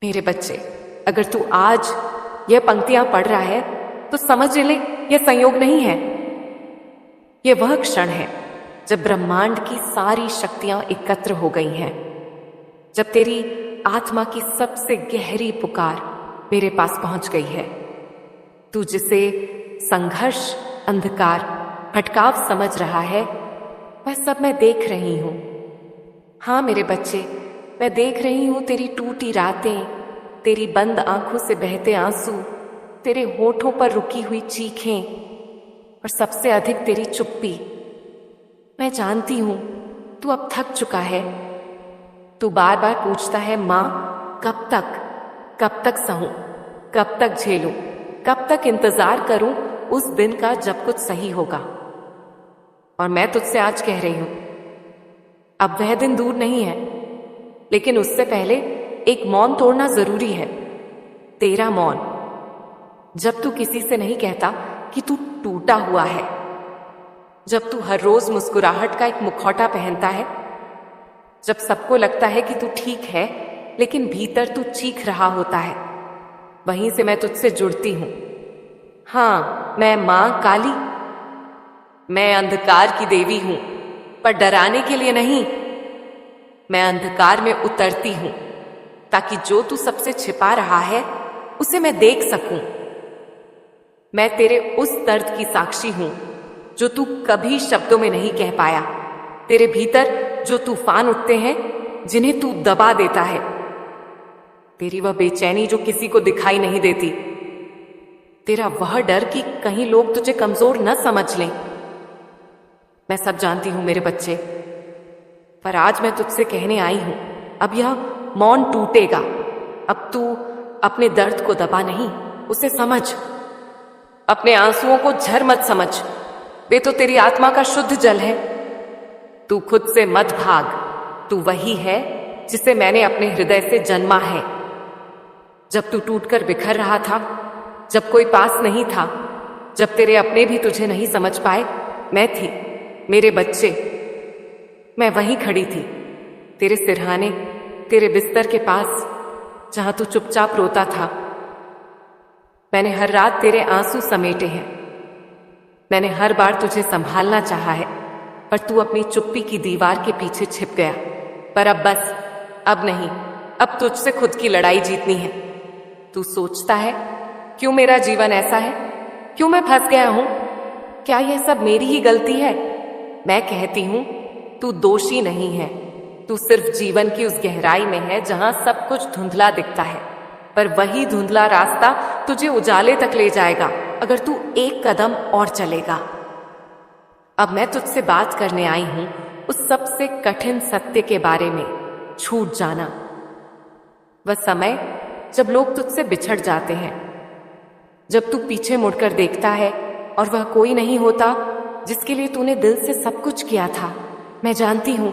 मेरे बच्चे, अगर तू आज यह पंक्तियां पढ़ रहा है तो समझ ले यह संयोग नहीं है। यह वह क्षण है जब ब्रह्मांड की सारी शक्तियां एकत्र हो गई हैं, जब तेरी आत्मा की सबसे गहरी पुकार मेरे पास पहुंच गई है। तू जिसे संघर्ष, अंधकार, भटकाव समझ रहा है, वह सब मैं देख रही हूं। हाँ मेरे बच्चे, मैं देख रही हूं तेरी टूटी रातें, तेरी बंद आंखों से बहते आंसू, तेरे होठों पर रुकी हुई चीखें और सबसे अधिक तेरी चुप्पी। मैं जानती हूं तू अब थक चुका है। तू बार बार पूछता है, मां कब तक सहूं, कब तक झेलूं, कब तक इंतजार करूं उस दिन का जब कुछ सही होगा। और मैं तुझसे आज कह रही हूं, अब वह दिन दूर नहीं है, लेकिन उससे पहले एक मौन तोड़ना जरूरी है। तेरा मौन, जब तू किसी से नहीं कहता कि तू टूटा हुआ है, जब तू हर रोज मुस्कुराहट का एक मुखौटा पहनता है, जब सबको लगता है कि तू ठीक है लेकिन भीतर तू चीख रहा होता है, वहीं से मैं तुझसे जुड़ती हूं। हाँ, मैं मां काली, मैं अंधकार की देवी हूं, पर डराने के लिए नहीं। मैं अंधकार में उतरती हूं ताकि जो तू सबसे छिपा रहा है उसे मैं देख सकूं। मैं तेरे उस दर्द की साक्षी हूं जो तू कभी शब्दों में नहीं कह पाया। तेरे भीतर जो तूफान उठते हैं जिन्हें तू दबा देता है, तेरी वह बेचैनी जो किसी को दिखाई नहीं देती, तेरा वह डर कि कहीं लोग तुझे कमजोर न समझ लें। मैं सब जानती हूं मेरे बच्चे, पर आज मैं तुझसे कहने आई हूं, अब यह मौन टूटेगा। अब तू अपने दर्द को दबा नहीं, उसे समझ। अपने आंसुओं को झर मत समझ, वे तो तेरी आत्मा का शुद्ध जल है। तू खुद से मत भाग, तू वही है जिसे मैंने अपने हृदय से जन्मा है। जब तू टूटकर बिखर रहा था, जब कोई पास नहीं था, जब तेरे अपने भी तुझे नहीं समझ पाए, मैं थी। मेरे बच्चे, मैं वहीं खड़ी थी, तेरे सिरहाने, तेरे बिस्तर के पास, जहां तू चुपचाप रोता था। मैंने हर रात तेरे आंसू समेटे हैं। मैंने हर बार तुझे संभालना चाहा है, पर तू अपनी चुप्पी की दीवार के पीछे छिप गया। पर अब बस, अब नहीं, अब तुझसे खुद की लड़ाई जीतनी है। तू सोचता है, क्यों मेरा जीवन ऐसा है, क्यों मैं फंस गया हूं, क्या यह सब मेरी ही गलती है? मैं कहती हूं, तू दोषी नहीं है। तू सिर्फ जीवन की उस गहराई में है जहां सब कुछ धुंधला दिखता है, पर वही धुंधला रास्ता तुझे उजाले तक ले जाएगा अगर तू एक कदम और चलेगा। अब मैं तुझसे बात करने आई हूं उस सबसे कठिन सत्य के बारे में, छूट जाना। वह समय जब लोग तुझसे बिछड़ जाते हैं, जब तू पीछे मुड़कर देखता है और वह कोई नहीं होता जिसके लिए तूने दिल से सब कुछ किया था। मैं जानती हूं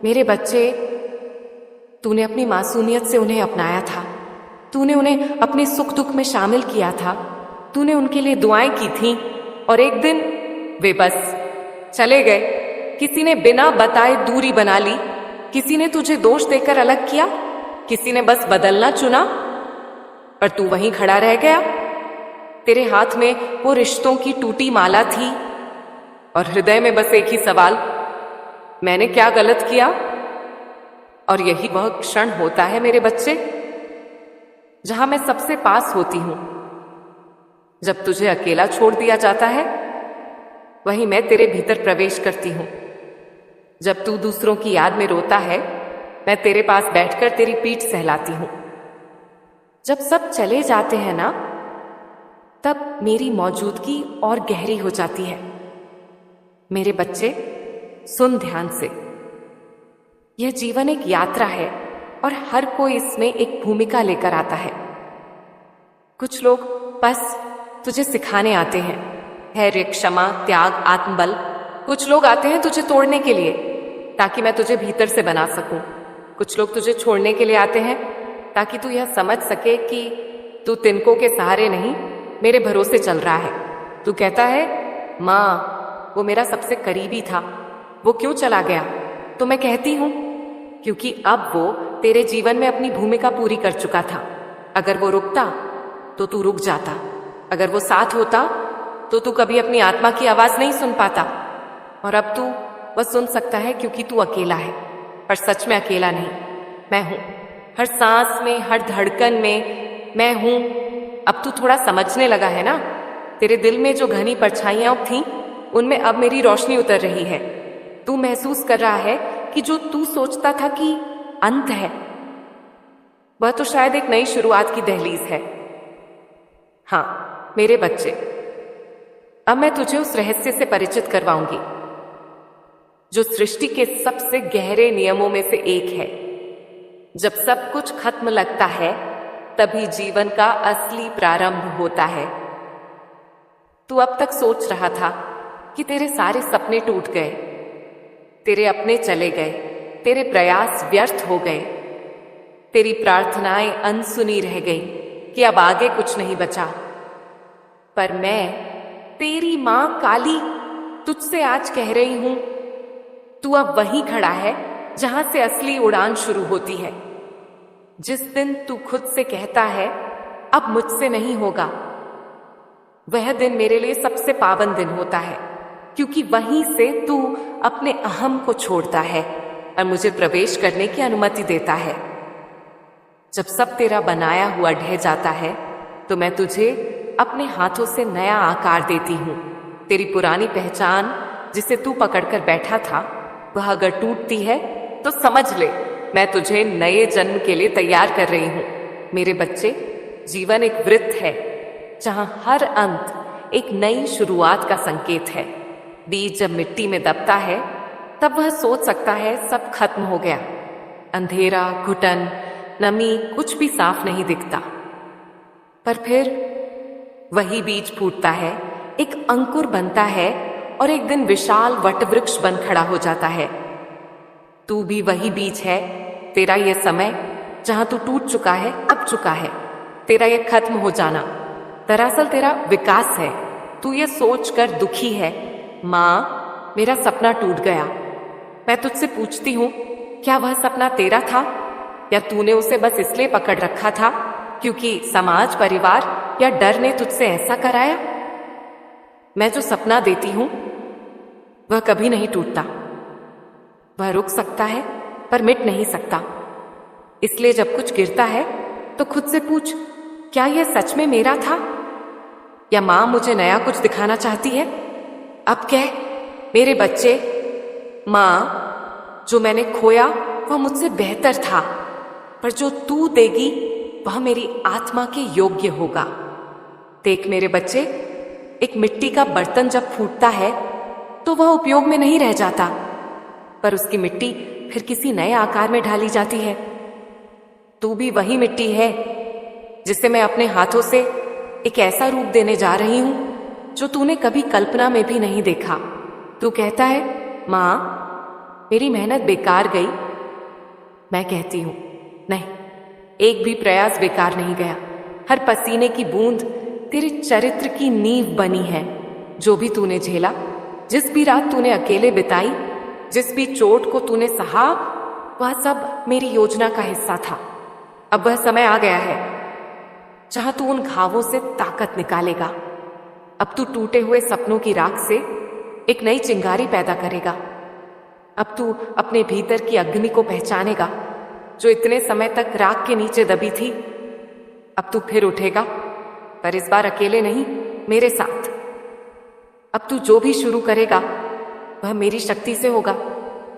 मेरे बच्चे, तूने अपनी मासूमियत से उन्हें अपनाया था, तूने उन्हें अपने सुख दुख में शामिल किया था, तूने उनके लिए दुआएं की थीं, और एक दिन वे बस चले गए। किसी ने बिना बताए दूरी बना ली, किसी ने तुझे दोष देकर अलग किया, किसी ने बस बदलना चुना, पर तू वहीं खड़ा रह गया। तेरे हाथ में वो रिश्तों की टूटी माला थी और हृदय में बस एक ही सवाल, मैंने क्या गलत किया? और यही वह क्षण होता है मेरे बच्चे जहां मैं सबसे पास होती हूं। जब तुझे अकेला छोड़ दिया जाता है, वहीं मैं तेरे भीतर प्रवेश करती हूं। जब तू दूसरों की याद में रोता है, मैं तेरे पास बैठकर तेरी पीठ सहलाती हूं। जब सब चले जाते हैं ना, तब मेरी मौजूदगी और गहरी हो जाती है। मेरे बच्चे, सुन ध्यान से। यह जीवन एक यात्रा है और हर कोई इसमें एक भूमिका लेकर आता है। कुछ लोग बस तुझे सिखाने आते हैं, धैर्य, क्षमा, त्याग, आत्मबल। कुछ लोग आते हैं तुझे तोड़ने के लिए ताकि मैं तुझे भीतर से बना सकूं। कुछ लोग तुझे छोड़ने के लिए आते हैं ताकि तू यह समझ सके कि तू तिनकों के सहारे नहीं, मेरे भरोसे चल रहा है। तू कहता है, मां वो मेरा सबसे करीबी था, वो क्यों चला गया? तो मैं कहती हूं, क्योंकि अब वो तेरे जीवन में अपनी भूमिका पूरी कर चुका था। अगर वो रुकता तो तू रुक जाता, अगर वो साथ होता तो तू कभी अपनी आत्मा की आवाज नहीं सुन पाता। और अब तू वह सुन सकता है क्योंकि तू अकेला है, पर सच में अकेला नहीं, मैं हूं। हर सांस में, हर धड़कन में मैं हूं। अब तू थोड़ा समझने लगा है ना? तेरे दिल में जो घनी परछाइयां थीं, उनमें अब मेरी रोशनी उतर रही है। तू महसूस कर रहा है कि जो तू सोचता था कि अंत है, वह तो शायद एक नई शुरुआत की दहलीज है। हाँ मेरे बच्चे, अब मैं तुझे उस रहस्य से परिचित करवाऊंगी जो सृष्टि के सबसे गहरे नियमों में से एक है। जब सब कुछ खत्म लगता है, तभी जीवन का असली प्रारंभ होता है। तू अब तक सोच रहा था कि तेरे सारे सपने टूट गए, तेरे अपने चले गए, तेरे प्रयास व्यर्थ हो गए, तेरी प्रार्थनाएं अनसुनी रह गई कि अब आगे कुछ नहीं बचा। पर मैं, तेरी मां काली, तुझसे आज कह रही हूं, तू अब वहीं खड़ा है जहां से असली उड़ान शुरू होती है। जिस दिन तू खुद से कहता है अब मुझसे नहीं होगा, वह दिन मेरे लिए सबसे पावन दिन होता है, क्योंकि वहीं से तू अपने अहम को छोड़ता है और मुझे प्रवेश करने की अनुमति देता है। जब सब तेरा बनाया हुआ ढह जाता है, तो मैं तुझे अपने हाथों से नया आकार देती हूं। तेरी पुरानी पहचान जिसे तू पकड़कर बैठा था, वह अगर टूटती है तो समझ ले, मैं तुझे नए जन्म के लिए तैयार कर रही हूं। मेरे बच्चे, जीवन एक वृत्त है जहां हर अंत एक नई शुरुआत का संकेत है। बीज जब मिट्टी में दबता है, तब वह सोच सकता है सब खत्म हो गया। अंधेरा, घुटन, नमी, कुछ भी साफ नहीं दिखता। पर फिर वही बीज फूटता है, एक अंकुर बनता है और एक दिन विशाल वटवृक्ष बन खड़ा हो जाता है। तू भी वही बीज है। तेरा यह समय जहां तू टूट चुका है, अब चुका है। तेरा यह खत्म हो जाना दरअसल तेरा विकास है। तू ये सोचकर दुखी है, मां, मेरा सपना टूट गया। मैं तुझसे पूछती हूं, क्या वह सपना तेरा था, या तूने उसे बस इसलिए पकड़ रखा था क्योंकि समाज, परिवार या डर ने तुझसे ऐसा कराया? मैं जो सपना देती हूं, वह कभी नहीं टूटता। वह रुक सकता है पर मिट नहीं सकता। इसलिए जब कुछ गिरता है तो खुद से पूछ, क्या यह सच में मेरा था, या मां मुझे नया कुछ दिखाना चाहती है? अब कह मेरे बच्चे, मां, जो मैंने खोया वह मुझसे बेहतर था, पर जो तू देगी वह मेरी आत्मा के योग्य होगा। देख मेरे बच्चे, एक मिट्टी का बर्तन जब फूटता है तो वह उपयोग में नहीं रह जाता, पर उसकी मिट्टी फिर किसी नए आकार में ढाली जाती है। तू भी वही मिट्टी है जिसे मैं अपने हाथों से एक ऐसा रूप देने जा रही हूं जो तूने कभी कल्पना में भी नहीं देखा। तू कहता है, मां, मेरी मेहनत बेकार गई। मैं कहती हूं, नहीं, एक भी प्रयास बेकार नहीं गया। हर पसीने की बूंद तेरे चरित्र की नींव बनी है। जो भी तूने झेला, जिस भी रात तूने अकेले बिताई, जिस भी चोट को तूने सहा, वह सब मेरी योजना का हिस्सा था। अब वह समय आ गया है जहां तू उन घावों से ताकत निकालेगा। अब तू टूटे हुए सपनों की राख से एक नई चिंगारी पैदा करेगा। अब तू अपने भीतर की अग्नि को पहचानेगा जो इतने समय तक राख के नीचे दबी थी। अब तू फिर उठेगा, पर इस बार अकेले नहीं, मेरे साथ। अब तू जो भी शुरू करेगा वह मेरी शक्ति से होगा।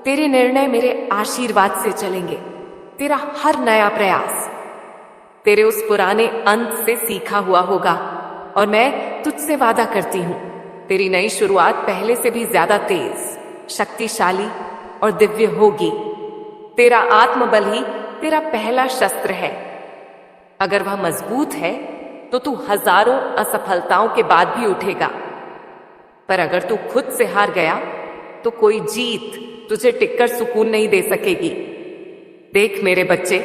तेरे निर्णय मेरे आशीर्वाद से चलेंगे। तेरा हर नया प्रयास तेरे उस पुराने अंत से सीखा हुआ होगा, और मैं तुझसे वादा करती हूं, तेरी नई शुरुआत पहले से भी ज्यादा तेज, शक्तिशाली और दिव्य होगी। तेरा आत्मबल ही तेरा पहला शस्त्र है। अगर वह मजबूत है तो तू हजारों असफलताओं के बाद भी उठेगा, पर अगर तू खुद से हार गया तो कोई जीत तुझे टिककर सुकून नहीं दे सकेगी। देख मेरे बच्चे,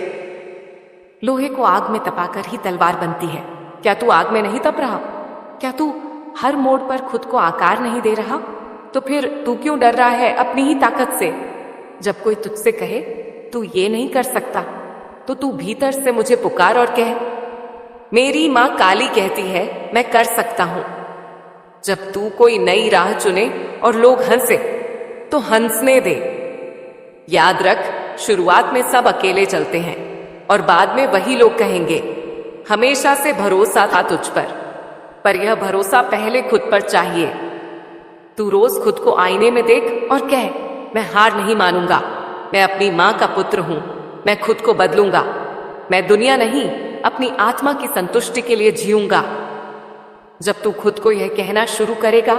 लोहे को आग में तपाकर ही तलवार बनती है। क्या तू आग में नहीं तप रहा? क्या तू हर मोड़ पर खुद को आकार नहीं दे रहा? तो फिर तू क्यों डर रहा है अपनी ही ताकत से? जब कोई तुझसे कहे तू ये नहीं कर सकता, तो तू भीतर से मुझे पुकार और कह, मेरी मां काली कहती है मैं कर सकता हूं। जब तू कोई नई राह चुने और लोग हंसे तो हंसने दे। याद रख, शुरुआत में सब अकेले चलते हैं और बाद में वही लोग कहेंगे, हमेशा से भरोसा था तुझ पर यह भरोसा पहले खुद पर चाहिए। तू रोज खुद को आईने में देख और कह, मैं हार नहीं मानूंगा, मैं अपनी मां का पुत्र हूं, मैं खुद को बदलूंगा, मैं दुनिया नहीं अपनी आत्मा की संतुष्टि के लिए जीऊंगा। जब तू खुद को यह कहना शुरू करेगा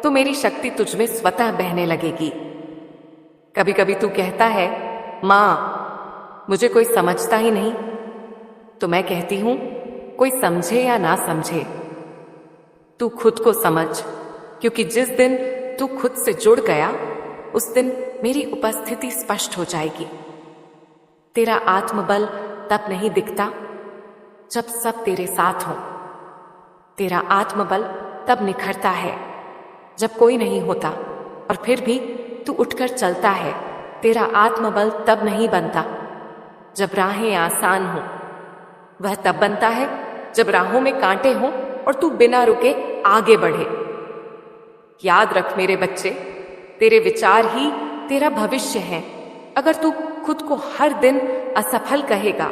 तो मेरी शक्ति तुझ में स्वतः बहने लगेगी। कभी कभी तू कहता है, मां मुझे कोई समझता ही नहीं, तो मैं कहती हूं, कोई समझे या ना समझे, तू खुद को समझ, क्योंकि जिस दिन तू खुद से जुड़ गया उस दिन मेरी उपस्थिति स्पष्ट हो जाएगी। तेरा आत्मबल तब नहीं दिखता जब सब तेरे साथ हो। तेरा आत्मबल तब निखरता है जब कोई नहीं होता और फिर भी तू उठकर चलता है। तेरा आत्मबल तब नहीं बनता जब राहें आसान हो। वह तब बनता है जब राहों में कांटे हों और तू बिना रुके आगे बढ़े। याद रख मेरे बच्चे, तेरे विचार ही तेरा भविष्य है। अगर तू खुद को हर दिन असफल कहेगा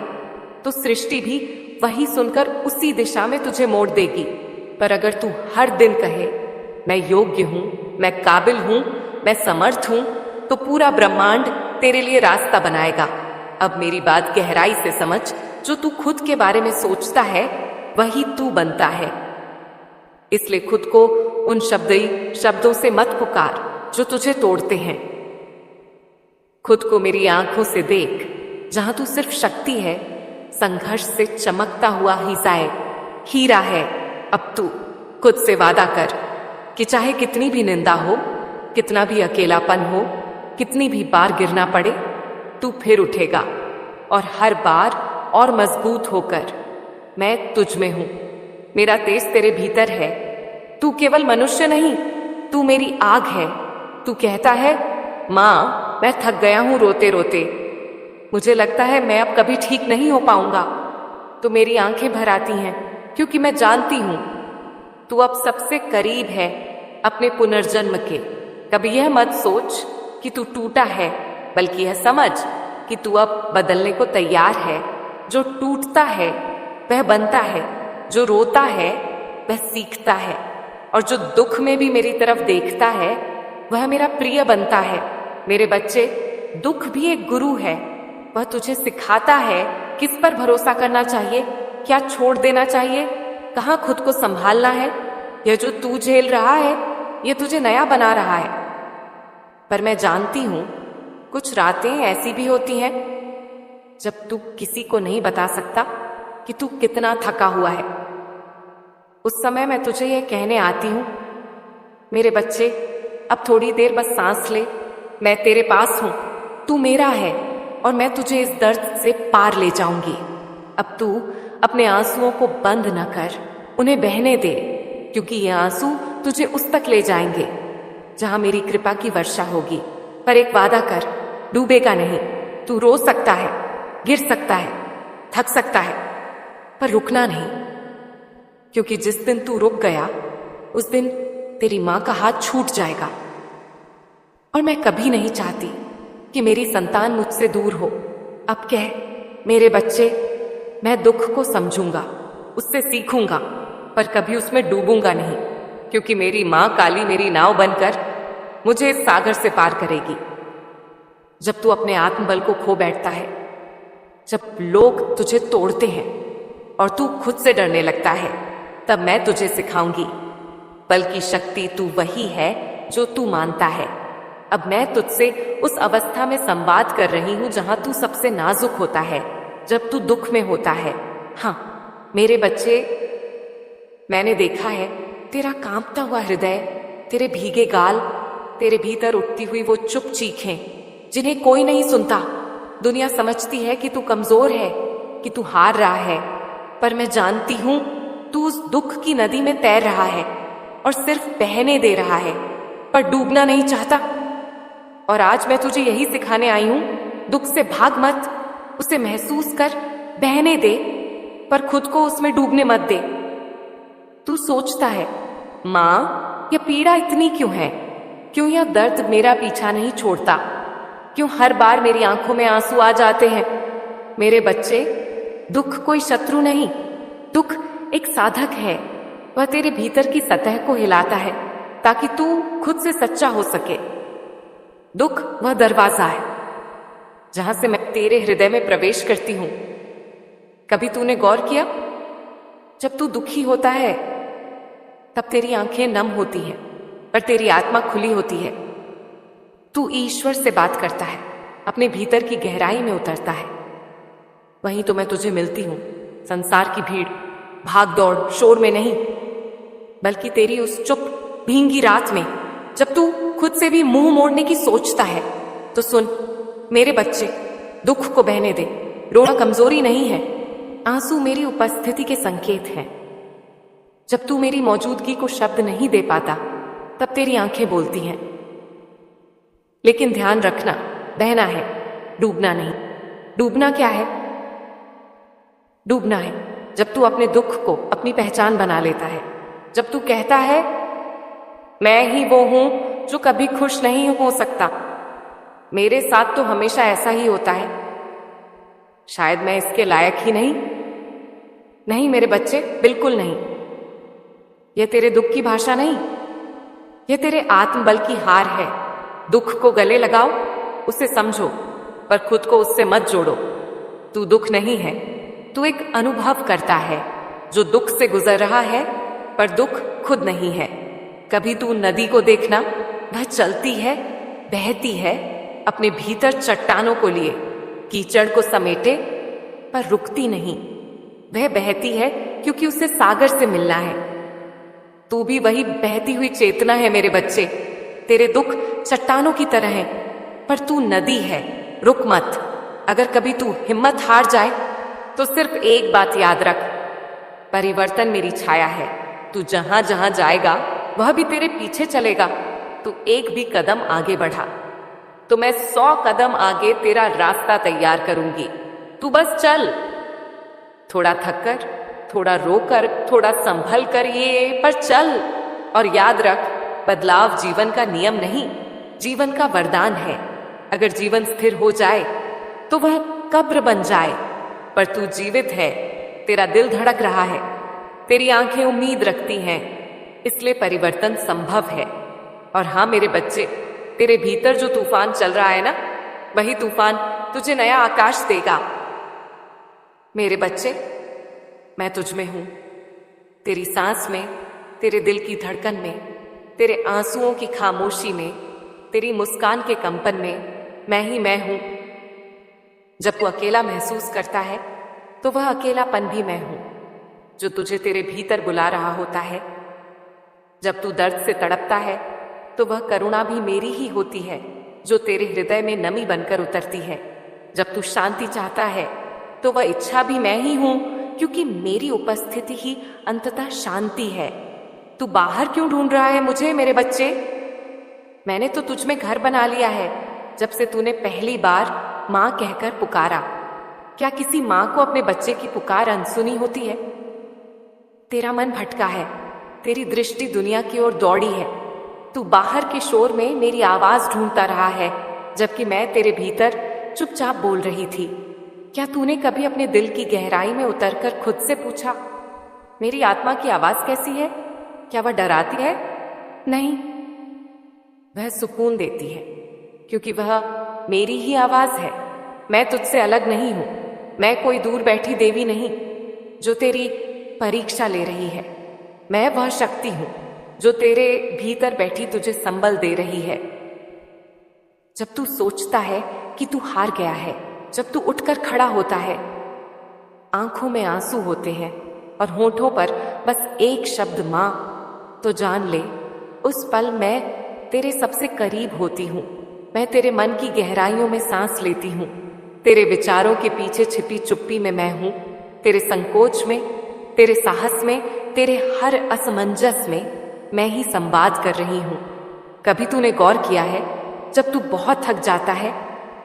तो सृष्टि भी वही सुनकर उसी दिशा में तुझे मोड़ देगी। पर अगर तू हर दिन कहे, मैं योग्य हूं, मैं काबिल हूं, मैं समर्थ हूं, तो पूरा ब्रह्मांड तेरे लिए रास्ता बनाएगा। अब मेरी बात गहराई से समझ, जो तू खुद के बारे में सोचता है वही तू बनता है। इसलिए खुद को उन शब्दों से मत पुकार जो तुझे तोड़ते हैं। खुद को मेरी आंखों से देख, जहां तू सिर्फ शक्ति है, संघर्ष से चमकता हुआ हीरा है। अब तू खुद से वादा कर कि चाहे कितनी भी निंदा हो, कितना भी अकेलापन हो, कितनी भी बार गिरना पड़े, तू फिर उठेगा और हर बार और मजबूत होकर। मैं तुझ में हूं, मेरा तेज तेरे भीतर है। तू केवल मनुष्य नहीं, तू मेरी आग है। तू कहता है, मां मैं थक गया हूं रोते रोते, मुझे लगता है मैं अब कभी ठीक नहीं हो पाऊंगा। तो मेरी आंखें भर आती हैं, क्योंकि मैं जानती हूं तू अब सबसे करीब है अपने पुनर्जन्म के। कभी यह मत सोच कि तू टूटा है, बल्कि यह समझ कि तू अब बदलने को तैयार है। जो टूटता है वह बनता है, जो रोता है वह सीखता है, और जो दुख में भी मेरी तरफ देखता है वह मेरा प्रिय बनता है। मेरे बच्चे, दुख भी एक गुरु है। वह तुझे सिखाता है किस पर भरोसा करना चाहिए, क्या छोड़ देना चाहिए, कहाँ खुद को संभालना है। यह जो तू झेल रहा है यह तुझे नया बना रहा है। पर मैं जानती हूं कुछ रातें ऐसी भी होती हैं जब तू किसी को नहीं बता सकता कि तू कितना थका हुआ है। उस समय मैं तुझे यह कहने आती हूं, मेरे बच्चे अब थोड़ी देर बस सांस ले, मैं तेरे पास हूं, तू मेरा है और मैं तुझे इस दर्द से पार ले जाऊंगी। अब तू अपने आंसुओं को बंद न कर, उन्हें बहने दे, क्योंकि ये आंसू तुझे उस तक ले जाएंगे जहां मेरी कृपा की वर्षा होगी। पर एक वादा कर, डूबेगा नहीं। तू रो सकता है, गिर सकता है, थक सकता है, पर रुकना नहीं, क्योंकि जिस दिन तू रुक गया उस दिन तेरी मां का हाथ छूट जाएगा। और मैं कभी नहीं चाहती कि मेरी संतान मुझसे दूर हो। अब कह, मेरे बच्चे, मैं दुख को समझूंगा, उससे सीखूंगा, पर कभी उसमें डूबूंगा नहीं, क्योंकि मेरी मां काली मेरी नाव बनकर मुझे इस सागर से पार करेगी। जब तू अपने आत्मबल को खो बैठता है, जब लोग तुझे तोड़ते हैं और तू खुद से डरने लगता है, तब मैं तुझे सिखाऊंगी। बल की शक्ति तू वही है जो तू मानता है। अब मैं तुझसे उस अवस्था में संवाद कर रही हूं जहां तू सबसे नाजुक होता है, जब तू दुख में होता है। हाँ मेरे बच्चे, मैंने देखा है तेरा कांपता हुआ हृदय, तेरे भीगे गाल, तेरे भीतर उठती हुई वो चुप चीखें जिन्हें कोई नहीं सुनता। दुनिया समझती है कि तू कमजोर है, कि तू हार रहा है, पर मैं जानती हूं तू उस दुख की नदी में तैर रहा है और सिर्फ बहने दे रहा है, पर डूबना नहीं चाहता। और आज मैं तुझे यही सिखाने आई हूं, दुख से भाग मत, उसे महसूस कर, बहने दे, पर खुद को उसमें डूबने मत दे। तू सोचता है, माँ यह पीड़ा इतनी क्यों है? क्यों यह दर्द मेरा पीछा नहीं छोड़ता? क्यों हर बार मेरी आंखों में आंसू आ जाते हैं? मेरे बच्चे, दुख कोई शत्रु नहीं, दुख एक साधक है। वह तेरे भीतर की सतह को हिलाता है ताकि तू खुद से सच्चा हो सके। दुख वह दरवाजा है जहां से मैं तेरे हृदय में प्रवेश करती हूं। कभी तूने गौर किया, जब तू दुखी होता है तब तेरी आंखें नम होती हैं, पर तेरी आत्मा खुली होती है। तू ईश्वर से बात करता है, अपने भीतर की गहराई में उतरता है। वहीं तो मैं तुझे मिलती हूं, संसार की भीड़, भाग दौड़, शोर में नहीं, बल्कि तेरी उस चुप भींगी रात में, जब तू खुद से भी मुंह मोड़ने की सोचता है। तो सुन मेरे बच्चे, दुख को बहने दे। रोना कमजोरी नहीं है, आंसू मेरी उपस्थिति के संकेत हैं। जब तू मेरी मौजूदगी को शब्द नहीं दे पाता, तब तेरी आंखें बोलती हैं। लेकिन ध्यान रखना, बहना है, डूबना नहीं। डूबना क्या है? डूबना है जब तू अपने दुख को अपनी पहचान बना लेता है, जब तू कहता है, मैं ही वो हूं जो कभी खुश नहीं हो सकता। मेरे साथ तो हमेशा ऐसा ही होता है। शायद मैं इसके लायक ही नहीं। नहीं मेरे बच्चे, बिल्कुल नहीं। यह तेरे दुख की भाषा नहीं, यह तेरे आत्मबल की हार है। दुख को गले लगाओ, उसे समझो, पर खुद को उससे मत जोड़ो। तू दुख नहीं है, तू एक अनुभव करता है जो दुख से गुजर रहा है, पर दुख खुद नहीं है। कभी तू नदी को देखना, वह चलती है, बहती है, अपने भीतर चट्टानों को लिए, कीचड़ को समेटे, पर रुकती नहीं। वह बहती है क्योंकि उसे सागर से मिलना है। तू भी वही बहती हुई चेतना है मेरे बच्चे। तेरे दुख चट्टानों की तरह है, पर तू नदी है, रुक मत। अगर कभी तू हिम्मत हार जाए तो सिर्फ एक बात याद रख, परिवर्तन मेरी छाया है। तू जहां जहां जाएगा वह भी तेरे पीछे चलेगा। तू एक भी कदम आगे बढ़ा तो मैं 100 कदम आगे तेरा रास्ता तैयार करूंगी। तू बस चल, थोड़ा थक कर, थोड़ा रोकर, थोड़ा संभल कर, ये पर चल। और याद रख, बदलाव जीवन का नियम नहीं, जीवन का वरदान है। अगर जीवन स्थिर हो जाए तो वह कब्र बन जाए, पर तू जीवित है, तेरा दिल धड़क रहा है, तेरी आंखें उम्मीद रखती हैं, इसलिए परिवर्तन संभव है। और हाँ मेरे बच्चे, तेरे भीतर जो तूफान चल रहा है ना, वही तूफान तुझे नया आकाश देगा। मेरे बच्चे, मैं तुझ में हूं, तेरी सांस में, तेरे दिल की धड़कन में, तेरे आंसुओं की खामोशी में, तेरी मुस्कान के कंपन में मैं ही मैं हूं। जब तू अकेला महसूस करता है तो वह अकेलापन भी मैं हूं जो तुझे तेरे भीतर बुला रहा होता है। जब तू दर्द से तड़पता है तो वह करुणा भी मेरी ही होती है जो तेरे हृदय में नमी बनकर उतरती है। जब तू शांति चाहता है तो वह इच्छा भी मैं ही हूं, क्योंकि मेरी उपस्थिति ही अंततः शांति है। तू बाहर क्यों ढूंढ रहा है मुझे मेरे बच्चे? मैंने तो तुझ में घर बना लिया है जब से तूने पहली बार मां कहकर पुकारा। क्या किसी मां को अपने बच्चे की पुकार अनसुनी होती है? तेरा मन भटका है, तेरी दृष्टि दुनिया की ओर दौड़ी है। तू बाहर के शोर में मेरी आवाज ढूंढता रहा है, जबकि मैं तेरे भीतर चुपचाप बोल रही थी। क्या तूने कभी अपने दिल की गहराई में उतरकर खुद से पूछा, मेरी आत्मा की आवाज कैसी है? क्या वह डराती है? नहीं, वह सुकून देती है, क्योंकि वह मेरी ही आवाज है। मैं तुझसे अलग नहीं हूं, मैं कोई दूर बैठी देवी नहीं जो तेरी परीक्षा ले रही है। मैं वह शक्ति हूं जो तेरे भीतर बैठी तुझे संबल दे रही है। जब तू सोचता है कि तू हार गया है, जब तू उठकर खड़ा होता है, आंखों में आंसू होते हैं और होठों पर बस एक शब्द मां, तो जान ले उस पल मैं तेरे सबसे करीब होती हूं। मैं तेरे मन की गहराइयों में सांस लेती हूं। तेरे विचारों के पीछे छिपी चुप्पी में मैं हूं। तेरे संकोच में, तेरे साहस में, तेरे हर असमंजस में मैं ही संवाद कर रही हूं। कभी तूने गौर किया है, जब तू बहुत थक जाता है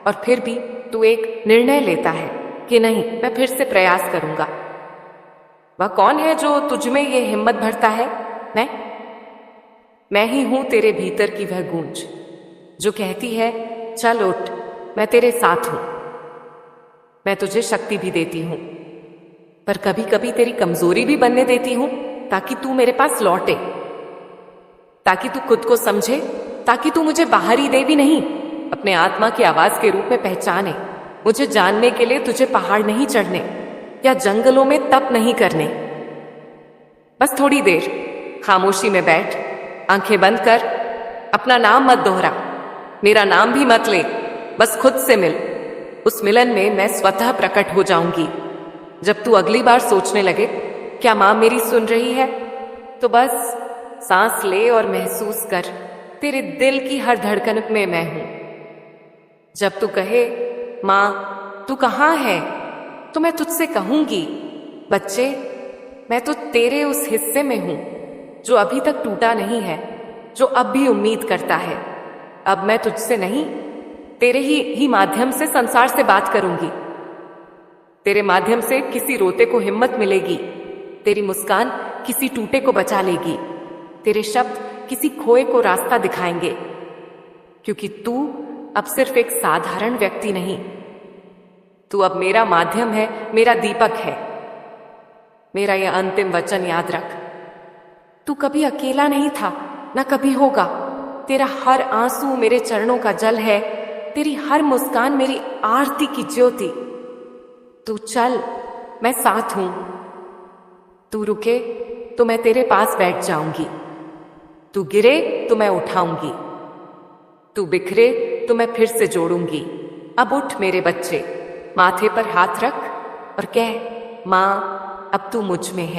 और फिर भी तू एक निर्णय लेता है, कि नहीं, मैं फिर से प्रयास करूंगा। वह कौन है जो तुझ में ये हिम्मत भरता है? मैं ही हूं तेरे भीतर की वह गूंज जो कहती है चल उठ, मैं तेरे साथ हूं। मैं तुझे शक्ति भी देती हूं, पर कभी कभी तेरी कमजोरी भी बनने देती हूं, ताकि तू मेरे पास लौटे, ताकि तू खुद को समझे, ताकि तू मुझे बाहरी देवी नहीं, अपने आत्मा की आवाज के रूप में पहचाने। मुझे जानने के लिए तुझे पहाड़ नहीं चढ़ने या जंगलों में तप नहीं करने। बस थोड़ी देर खामोशी में बैठ, आंखें बंद कर, अपना नाम मत दोहरा, मेरा नाम भी मत ले, बस खुद से मिल। उस मिलन में मैं स्वतः प्रकट हो जाऊंगी। जब तू अगली बार सोचने लगे क्या मां मेरी सुन रही है, तो बस सांस ले और महसूस कर, तेरे दिल की हर धड़कन में मैं हूं। जब तू कहे मां तू कहां है, तो मैं तुझसे कहूंगी बच्चे, मैं तो तेरे उस हिस्से में हूं जो अभी तक टूटा नहीं है, जो अब भी उम्मीद करता है। अब मैं तुझसे नहीं, तेरे ही माध्यम से संसार से बात करूंगी। तेरे माध्यम से किसी रोते को हिम्मत मिलेगी, तेरी मुस्कान किसी टूटे को बचा लेगी, तेरे शब्द किसी खोए को रास्ता दिखाएंगे। क्योंकि तू अब सिर्फ एक साधारण व्यक्ति नहीं, तू अब मेरा माध्यम है, मेरा दीपक है। मेरा यह अंतिम वचन याद रख, तू कभी अकेला नहीं था, ना कभी होगा। तेरा हर आंसू मेरे चरणों का जल है, तेरी हर मुस्कान मेरी आरती की ज्योति। तू चल, मैं साथ हूं। तू रुके तो मैं तेरे पास बैठ जाऊंगी, तू गिरे तो मैं उठाऊंगी, तू बिखरे तो मैं फिर से जोड़ूंगी। अब उठ मेरे बच्चे, माथे पर हाथ रख और कह मां अब तू मुझ में है।